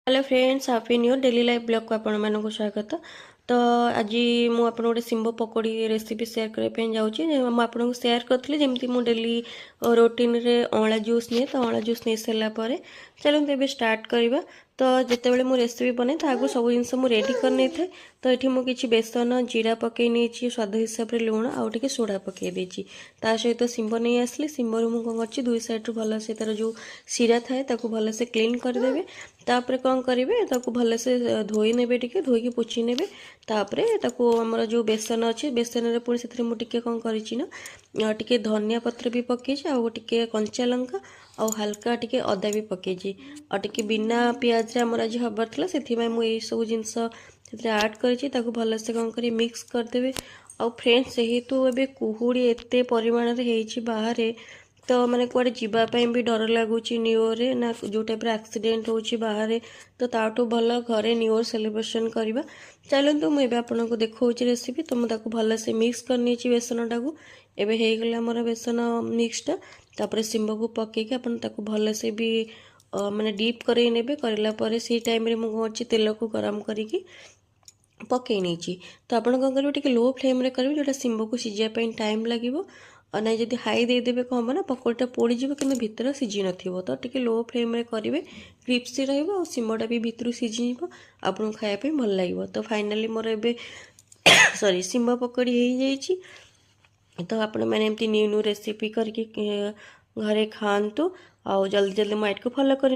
Hello friends, happy new daily life blog को आपण मानक स्वागत। तो आज मुझे गोटे सिंबो पकोड़ी रेसिपी सेयार करने जाऊँगी। सेयार करी जमी मुझे डेली रोटीन रे अँला जूस निए, तो अँला जूस नहीं सारापर चलते ए स्टार्ट करवा। तो जितेबाला मुझे रेसिपी बने तो आगे सब जिन रेडी करनी था। तो ये मुझे किसी बेसन जीरा पकई नहीं, स्वाद हिसाब से लुण आउ टे सोडा पकई देती। ता सहित सिंब नहीं आसली। सिंबर मुझे कौन कर दुई साइड भल से तार जो सीरा थाए भल से क्लीन करदे। तापर कौन करेंगे भल से धोई ने धोईकी पोछि ने। आमर जो बेसन अच्छे बेसन पुणी से मुझे कौन कर धनिया पत्र भी पकई आगे कंचा लंका आउ हल्का टिके अदा भी पकई टे बिना पियाज आमर आज हबार था से मुझे सब जिनस आड कर भल से कौन कर मिक्स करदे। आउ फ्रेंड्स जेहेतु ए कुहुड़ी एत परिमाण बाहर तो मैंने कुआडे जीवाई भी डर लगुच न्यू ईयर रे ना जो टाइप एक्सीडेंट हो बाहर। तो ताठू भल घरे न्यू ईयर सेलिब्रेशन करवा। चलतु मुझे आपको देखा रेसिपी। तो मुझे भल से मिक्स करनी बेसन टाक एवं होगा बेसन मिक्सटा। तापर सिंब को पकईकि आपको भल से भी माने डीप करे ने कराला से टाइम मुझे तेल को गरम करी पकई नहीं। तो आप कौन करेंगे लो फ्लेम करेंगे जोटा सिंब को सीझापी टाइम लगे। और ना जब हाई देदेवे कौन हम ना पकोड़ीटा पोड़ीज कि भितर सीझी न तो टी लो फ्लेम करेंगे क्रिप्सी रिमटा भी भितर सीझी आपको खायापी भल लगे। तो फाइनाली मोर ए सॉरी सिंब पकोड़ी हो जाइए। तो आपण मैंने एमती न्यू न्यू रेसिपी करके घरे खातु। आउ जल्दी जल्दी माइट को फॉलो कर।